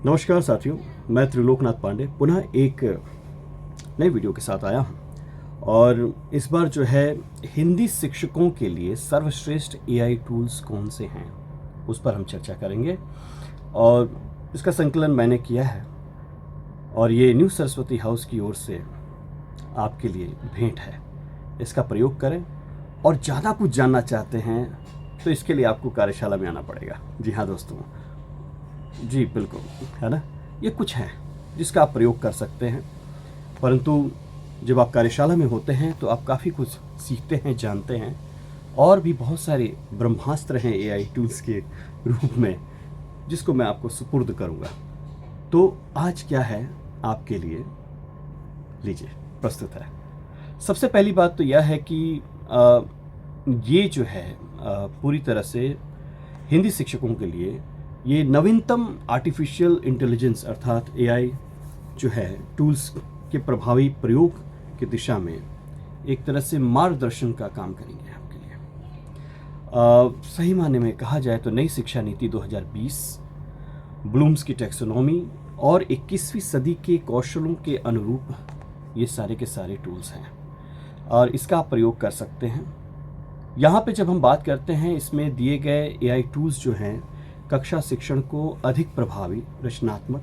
नमस्कार साथियों, मैं त्रिलोकनाथ पांडे पुनः एक नई वीडियो के साथ आया हूं और इस बार जो है हिंदी शिक्षकों के लिए सर्वश्रेष्ठ एआई टूल्स कौन से हैं उस पर हम चर्चा करेंगे। और इसका संकलन मैंने किया है और ये न्यू सरस्वती हाउस की ओर से आपके लिए भेंट है। इसका प्रयोग करें और ज़्यादा कुछ जानना चाहते हैं तो इसके लिए आपको कार्यशाला में आना पड़ेगा। जी हाँ दोस्तों, जी बिल्कुल, है ना। ये कुछ है जिसका आप प्रयोग कर सकते हैं, परंतु जब आप कार्यशाला में होते हैं तो आप काफ़ी कुछ सीखते हैं, जानते हैं। और भी बहुत सारे ब्रह्मास्त्र हैं एआई टूल्स के रूप में जिसको मैं आपको सुपुर्द करूंगा। तो आज क्या है आपके लिए, लीजिए प्रस्तुत है। सबसे पहली बात तो यह है कि ये जो है पूरी तरह से हिंदी शिक्षकों के लिए ये नवीनतम आर्टिफिशियल इंटेलिजेंस अर्थात एआई जो है टूल्स के प्रभावी प्रयोग की दिशा में एक तरह से मार्गदर्शन का काम करेंगे आपके लिए। सही मायने में कहा जाए तो नई शिक्षा नीति 2020, ब्लूम्स की टैक्सोनॉमी और 21वीं सदी के कौशलों के अनुरूप ये सारे के सारे टूल्स हैं और इसका आप प्रयोग कर सकते हैं। यहाँ पे जब हम बात करते हैं, इसमें दिए गए एआई टूल्स जो हैं कक्षा शिक्षण को अधिक प्रभावी, रचनात्मक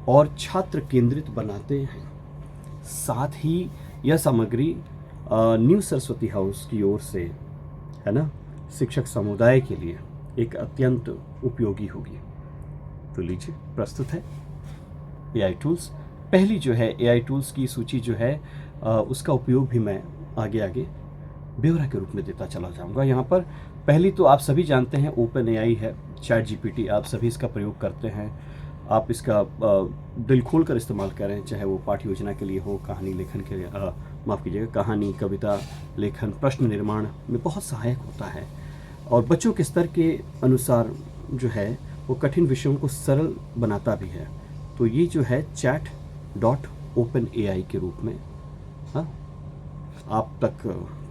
और छात्र केंद्रित बनाते हैं। साथ ही यह सामग्री न्यू सरस्वती हाउस की ओर से, है ना, शिक्षक समुदाय के लिए एक अत्यंत उपयोगी होगी। तो लीजिए प्रस्तुत है एआई टूल्स। पहली जो है एआई टूल्स की सूची जो है उसका उपयोग भी मैं आगे आगे ब्यौरा के रूप में देता चला जाऊंगा। यहाँ पर पहली तो आप सभी जानते हैं ओपन एआई है, चैट जीपीटी, आप सभी इसका प्रयोग करते हैं। आप इसका दिल खोल कर इस्तेमाल करें, चाहे वो पाठ्य योजना के लिए हो, कहानी लेखन के लिए, माफ़ कीजिएगा, कहानी, कविता लेखन, प्रश्न निर्माण में बहुत सहायक होता है और बच्चों के स्तर के अनुसार जो है वो कठिन विषयों को सरल बनाता भी है। तो ये जो है chat.openai के रूप में आप तक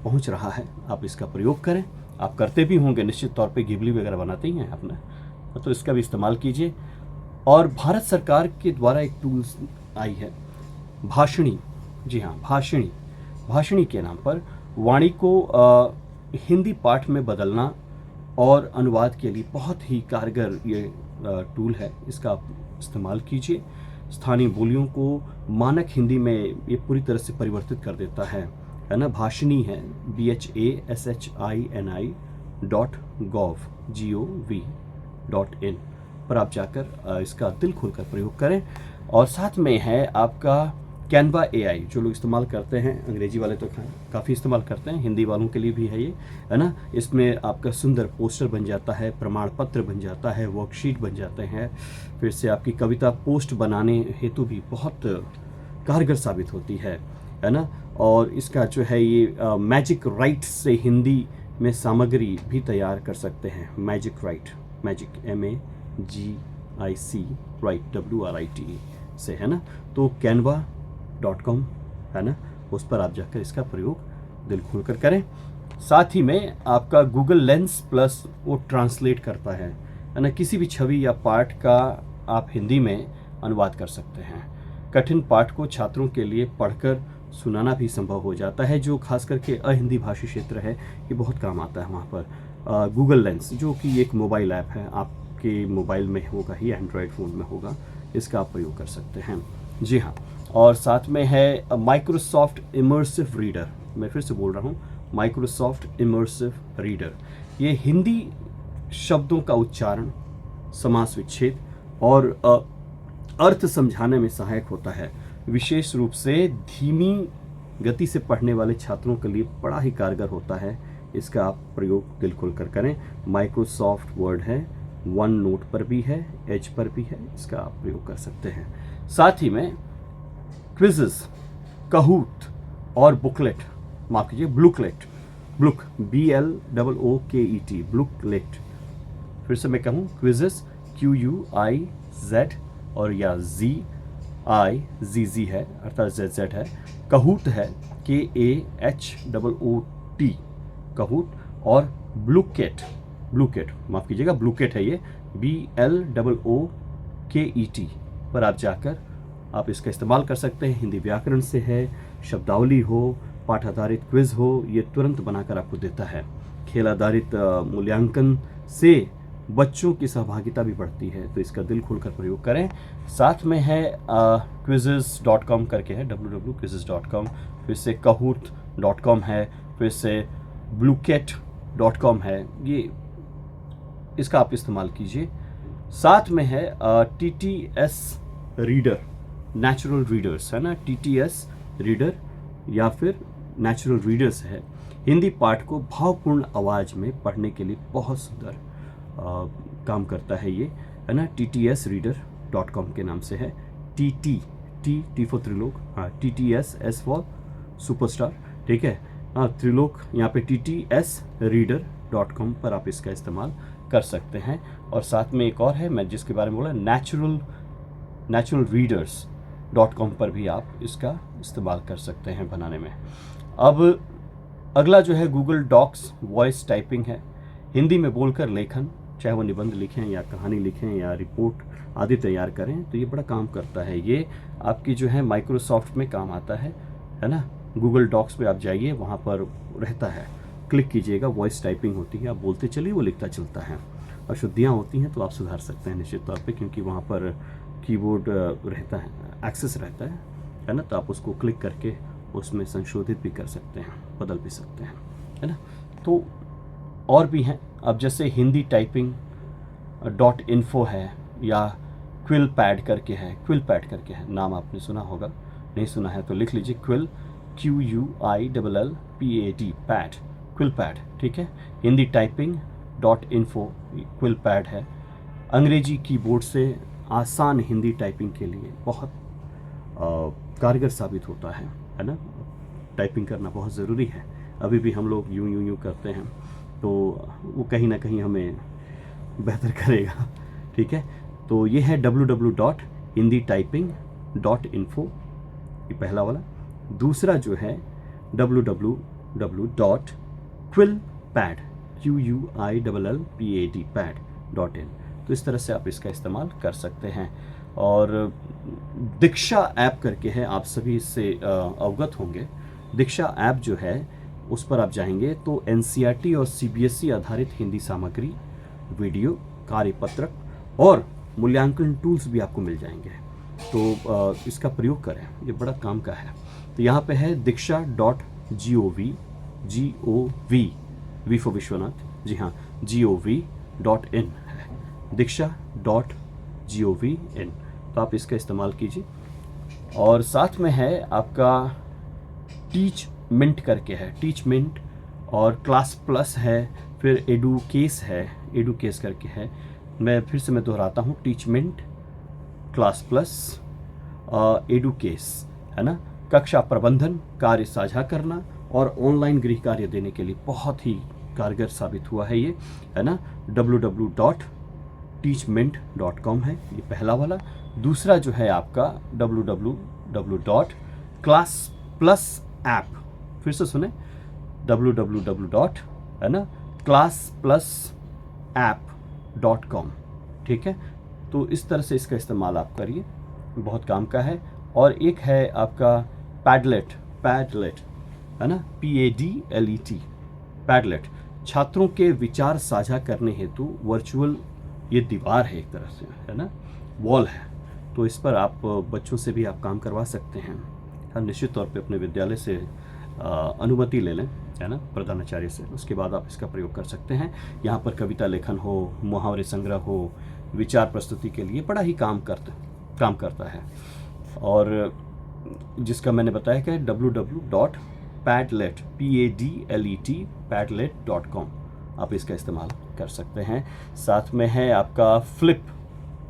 पहुंच रहा है। आप इसका प्रयोग करें, आप करते भी होंगे निश्चित तौर पे, गिबली वगैरह बनाते ही हैं आपने, तो इसका भी इस्तेमाल कीजिए। और भारत सरकार के द्वारा एक टूल्स आई है भाषिणी। जी हाँ, भाषिणी के नाम पर वाणी को हिंदी पाठ में बदलना और अनुवाद के लिए बहुत ही कारगर ये टूल है। इसका आप इस्तेमाल कीजिए। स्थानीय बोलियों को मानक हिंदी में ये पूरी तरह से परिवर्तित कर देता है ना। भाषिणी है BHASHI.gov.in पर आप जाकर इसका दिल खोलकर प्रयोग करें। और साथ में है आपका कैनवा एआई, जो लोग इस्तेमाल करते हैं, अंग्रेजी वाले तो काफ़ी इस्तेमाल करते हैं, हिंदी वालों के लिए भी है ये, है ना। इसमें आपका सुंदर पोस्टर बन जाता है, प्रमाण पत्र बन जाता है, वर्कशीट बन जाते हैं। फिर से आपकी कविता पोस्ट बनाने हेतु भी बहुत कारगर साबित होती है ना। और इसका जो है ये मैजिक राइट से हिंदी में सामग्री भी तैयार कर सकते हैं। Magic right, magic MAGIC right WRITE से, है ना। तो canva.com है ना, उस पर आप जाकर इसका प्रयोग दिल खोल कर करें। साथ ही में आपका गूगल लेंस प्लस वो ट्रांसलेट करता है ना, किसी भी छवि या पाठ का आप हिंदी में अनुवाद कर सकते हैं। कठिन पाठ को छात्रों के लिए पढ़कर सुनाना भी संभव हो जाता है, जो खास करके अहिंदी भाषी क्षेत्र है, ये बहुत काम आता है वहाँ पर। गूगल लेंस जो कि एक मोबाइल ऐप है, आपके मोबाइल में होगा ही, एंड्रॉयड फ़ोन में होगा, इसका आप प्रयोग कर सकते हैं। जी हाँ, और साथ में है माइक्रोसॉफ्ट इमर्सिव रीडर। मैं फिर से बोल रहा हूँ, माइक्रोसॉफ्ट इमर्सिव रीडर। ये हिंदी शब्दों का उच्चारण, समास विच्छेद और अर्थ समझाने में सहायक होता है। विशेष रूप से धीमी गति से पढ़ने वाले छात्रों के लिए बड़ा ही कारगर होता है। इसका आप प्रयोग दिल खोल कर करें। माइक्रोसॉफ्ट वर्ड है, वन नोट पर भी है, एज पर भी है, इसका आप प्रयोग कर सकते हैं। साथ ही में क्विज़ेस, कहूट और बुकलेट, माफ कीजिए ब्लूकलेट, ब्लूक BLOOKET, ब्लूकलेट। फिर से मैं कहूँ, क्विज़ेस QUIZ और या ZIZZ है, अर्थात ZZ है। कहूट है KAHOOT, कहूट। और ब्लूकेट, माफ कीजिएगा ब्लूकेट है ये BLOOKET, पर आप जाकर आप इसका इस्तेमाल कर सकते हैं। हिंदी व्याकरण से है, शब्दावली हो, पाठ आधारित क्विज हो, ये तुरंत बनाकर आपको देता है। खेल आधारित मूल्यांकन से बच्चों की सहभागिता भी बढ़ती है, तो इसका दिल खोलकर प्रयोग करें। साथ में है quizzes.com करके है, www.quizzes.com, फिर से kahoot.com है, फिर से bluecat.com है, ये इसका आप इस्तेमाल कीजिए। साथ में है TTS रीडर, नेचुरल रीडर्स है ना, TTS रीडर या फिर नेचुरल रीडर्स है। हिंदी पाठ को भावपूर्ण आवाज़ में पढ़ने के लिए बहुत सुंदर काम करता है ये, है ना। TTSreader.com के नाम से है। T फॉर त्रिलोक, हाँ, TTS, S फॉर सुपरस्टार, ठीक है, हाँ, त्रिलोक यहाँ पे TTSreader.com पर आप इसका इस्तेमाल कर सकते हैं। और साथ में एक और है, मैं जिसके बारे में बोला, naturalreaders.com पर भी आप इसका इस्तेमाल कर सकते हैं बनाने में। अब अगला जो है गूगल डॉक्स वॉइस टाइपिंग है। हिंदी में बोलकर लेखन, चाहे वो निबंध लिखें या कहानी लिखें या रिपोर्ट आदि तैयार करें, तो ये बड़ा काम करता है। ये आपकी जो है माइक्रोसॉफ्ट में काम आता है ना। गूगल डॉक्स पे आप जाइए, वहाँ पर रहता है, क्लिक कीजिएगा, वॉइस टाइपिंग होती है, आप बोलते चलिए, वो लिखता चलता है। अशुद्धियाँ होती हैं तो आप सुधार सकते हैं निश्चित तौर पे, क्योंकि वहाँ पर कीबोर्ड रहता है, एक्सेस रहता है ना, तो आप उसको क्लिक करके उसमें संशोधित भी कर सकते हैं, बदल भी सकते हैं, है ना। तो और भी हैं, अब जैसे हिंदी टाइपिंग .info है, या क्विलपैड करके है, नाम आपने सुना होगा, नहीं सुना है तो लिख लीजिए, QUILLPAD, पैड, क्विलपैड, ठीक है। हिंदी टाइपिंग .info क्विलपैड है। अंग्रेजी कीबोर्ड से आसान हिंदी टाइपिंग के लिए बहुत कारगर साबित होता है ना। टाइपिंग करना बहुत ज़रूरी है, अभी भी हम लोग यूं करते हैं, तो वो कहीं ना कहीं हमें बेहतर करेगा, ठीक है। तो ये है www.hindityping.info, ये पहला वाला। दूसरा जो है www.quillpad.in, तो इस तरह से आप इसका इस्तेमाल कर सकते हैं। और दीक्षा ऐप करके है, आप सभी इससे अवगत होंगे। दीक्षा ऐप जो है उस पर आप जाएंगे तो NCERT और CBSE आधारित हिंदी सामग्री, वीडियो, कार्यपत्रक और मूल्यांकन टूल्स भी आपको मिल जाएंगे, तो इसका प्रयोग करें, ये बड़ा काम का है। तो यहाँ पे है diksha.gov, V फॉर विश्वनाथ, जी हाँ, gov.in है, diksha.gov.in, तो आप इसका इस्तेमाल कीजिए। और साथ में है आपका टीचमिंट करके है, टीचमिंट, और क्लास प्लस है, फिर एडुकेस करके है। मैं फिर से दोहराता हूँ, टीचमिंट, क्लास प्लस, एडुकेस, है ना। कक्षा प्रबंधन, कार्य साझा करना और ऑनलाइन गृह कार्य देने के लिए बहुत ही कारगर साबित हुआ है ये, है ना। www.teachmint.com है ये पहला वाला। दूसरा जो है आपका www.classplus.app, फिर से सुने, www. है ना, classplus.app.com, ठीक है। तो इस तरह से इसका इस्तेमाल आप करिए, बहुत काम का है। और एक है आपका पैडलेट, है ना, PADLET, पैडलेट, छात्रों के विचार साझा करने हेतु वर्चुअल ये दीवार है, एक तरह से, है ना, वॉल है, तो इस पर आप बच्चों से भी आप काम करवा सकते हैं। हाँ, निश्चित तौर पे अपने विद्यालय से अनुमति ले लें, है ना, प्रधानाचार्य से, उसके बाद आप इसका प्रयोग कर सकते हैं। यहाँ पर कविता लेखन हो, मुहावरे संग्रह हो, विचार प्रस्तुति के लिए बड़ा ही काम करता है। और जिसका मैंने बताया कि www.padlet.com, आप इसका इस्तेमाल कर सकते हैं। साथ में है आपका फ्लिप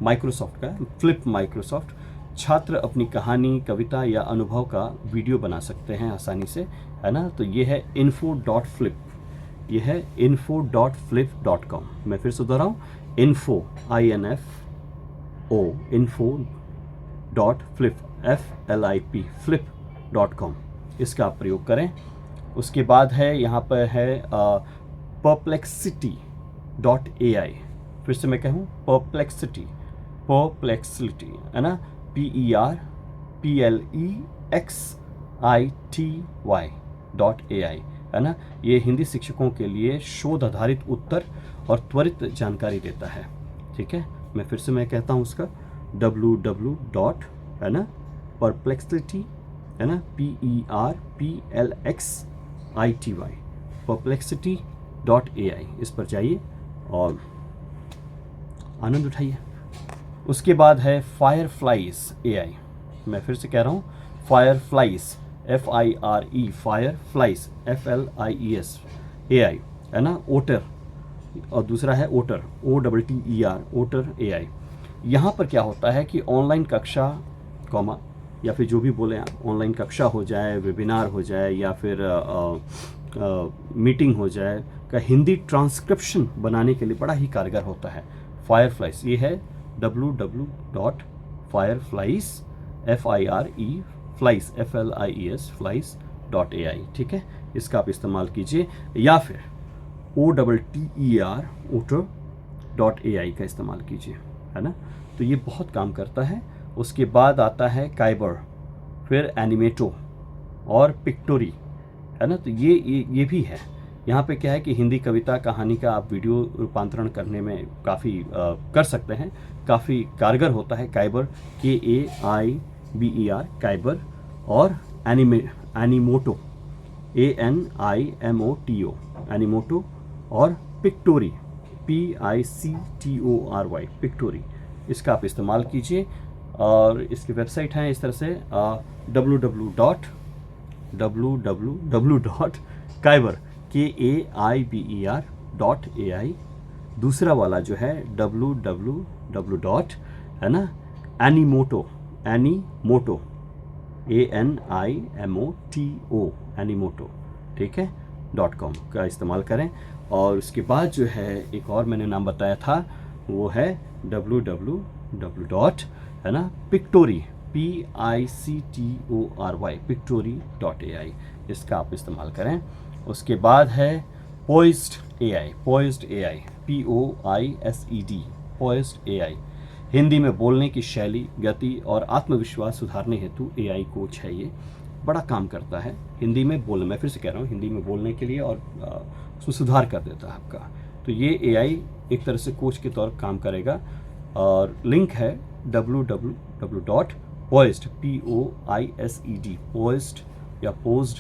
माइक्रोसॉफ्ट, छात्र अपनी कहानी, कविता या अनुभव का वीडियो बना सकते हैं आसानी से, है ना। तो ये है info.flip, ये है info.flip.com। मैं फिर से दोहराऊं, info flip.com, इसका आप प्रयोग करें। उसके बाद है यहाँ पर है perplexity.ai, फिर से मैं कहूँ perplexity, परप्लेक्सिटी, है ना, PERPLEXITY.AI, है ना। ये हिंदी शिक्षकों के लिए शोध आधारित उत्तर और त्वरित जानकारी देता है। ठीक है, मैं फिर से कहता हूँ उसका www. है ना, परप्लेक्सिटी, है ना, PERPLEXITY perplexity.ai, इस पर जाइए और आनंद उठाइए। उसके बाद है फायरफ्लाइज AI। मैं फिर से कह रहा हूँ fireflies, FIRE, fireflies FLIES AI, है ना। ओटर, और दूसरा है ओटर, OTTER, ओटर AI। यहाँ पर क्या होता है कि ऑनलाइन कक्षा कॉमा या फिर जो भी बोले आप, ऑनलाइन कक्षा हो जाए, वेबिनार हो जाए या फिर मीटिंग हो जाए का हिंदी ट्रांसक्रिप्शन बनाने के लिए बड़ा ही कारगर होता है फायरफ्लाइज। ये है www.fireflies FLIES ठीक है, इसका आप इस्तेमाल कीजिए, या फिर OTTER otter.ai का इस्तेमाल कीजिए, है ना। तो ये बहुत काम करता है। उसके बाद आता है काइबर, फिर एनिमेटो और पिक्टोरी, है ना। तो ये भी है। यहाँ पे क्या है कि हिंदी कविता कहानी का आप वीडियो रूपांतरण करने में काफ़ी कर सकते हैं, काफ़ी कारगर होता है काइबर, KAIBER काइबर, और एनिमोटो, ANIMOTO एनिमोटो, और पिक्टोरी, PICTORY पिक्टोरी, इसका आप इस्तेमाल कीजिए। और इसकी वेबसाइट है इस तरह से www.kaiber.ai। दूसरा वाला जो है www. है ना, एनिमोटो ANIMOTO एनिमोटो, ठीक है, .com का इस्तेमाल करें। और उसके बाद जो है एक और मैंने नाम बताया था, वो है www. है ना, पिक्टोरी, PICTORY पिक्टोरी.ai, इसका आप इस्तेमाल करें। उसके बाद है poised AI, POISED, poised AI। Hindi में बोलने की शैली, गति और आत्मविश्वास सुधारने हेतु AI कोच है। ये बड़ा काम करता है हिंदी में बोलने, मैं फिर से कह रहा हूँ, हिंदी में बोलने के लिए, और उसमें सुधार कर देता है आपका। तो ये AI एक तरह से कोच के तौर काम करेगा। और लिंक है www.poised poised या पोज्ड,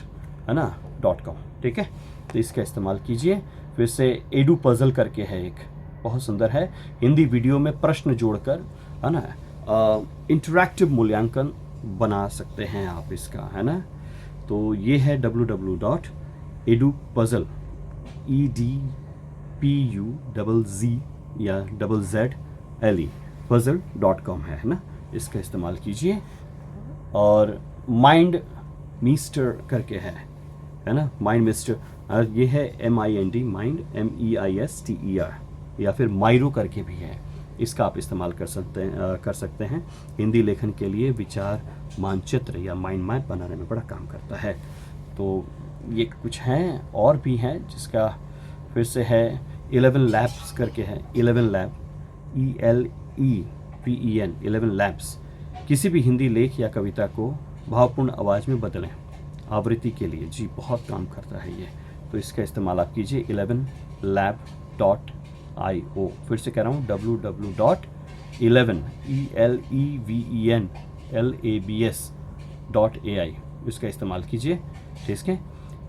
है ना, .com, ठीक है। तो इसका इस्तेमाल कीजिए। फिर से एडू पजल करके है, एक बहुत सुंदर है, हिंदी वीडियो में प्रश्न जोड़कर, है ना, इंटरैक्टिव मूल्यांकन बना सकते हैं आप इसका, है ना। तो ये है www.edupuzzle EDPUZZ या ZZLE puzzle.com है ना, इसका इस्तेमाल कीजिए। और माइंड मिस्टर करके है ना, माइंड मिस्टर, ये है MIND, माइंड MEISTER, या फिर माइरो करके भी है, इसका आप इस्तेमाल कर सकते हैं हिंदी लेखन के लिए। विचार मानचित्र या माइंड मैप बनाने में बड़ा काम करता है। तो ये कुछ हैं और भी हैं, जिसका फिर से है 11 लैब्स करके है, 11 लैब ELEVEN 11 लैब्स। किसी भी हिंदी लेख या कविता को भावपूर्ण आवाज़ में बदलें आवृत्ति के लिए, जी बहुत काम करता है ये। तो इसका इस्तेमाल आप कीजिए 11lab.io। फिर से कह रहा हूँ www.11labs.ai, इसका इस्तेमाल कीजिए, ठीक है।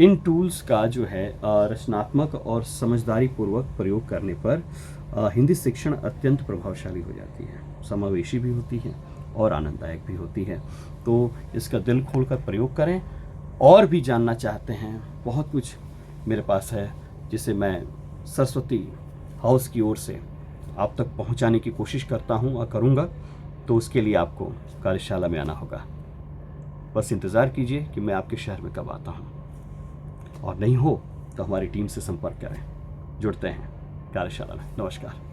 इन टूल्स का जो है रचनात्मक और समझदारी पूर्वक प्रयोग करने पर हिंदी शिक्षण अत्यंत प्रभावशाली हो जाती है, समावेशी भी होती है और आनंददायक भी होती है। तो इसका दिल खोलकर प्रयोग करें। और भी जानना चाहते हैं, बहुत कुछ मेरे पास है जिसे मैं सरस्वती हाउस की ओर से आप तक पहुंचाने की कोशिश करता हूं और करूंगा। तो उसके लिए आपको कार्यशाला में आना होगा। बस इंतज़ार कीजिए कि मैं आपके शहर में कब आता हूं, और नहीं हो तो हमारी टीम से संपर्क करें, जुड़ते हैं कार्यशाला में। नमस्कार।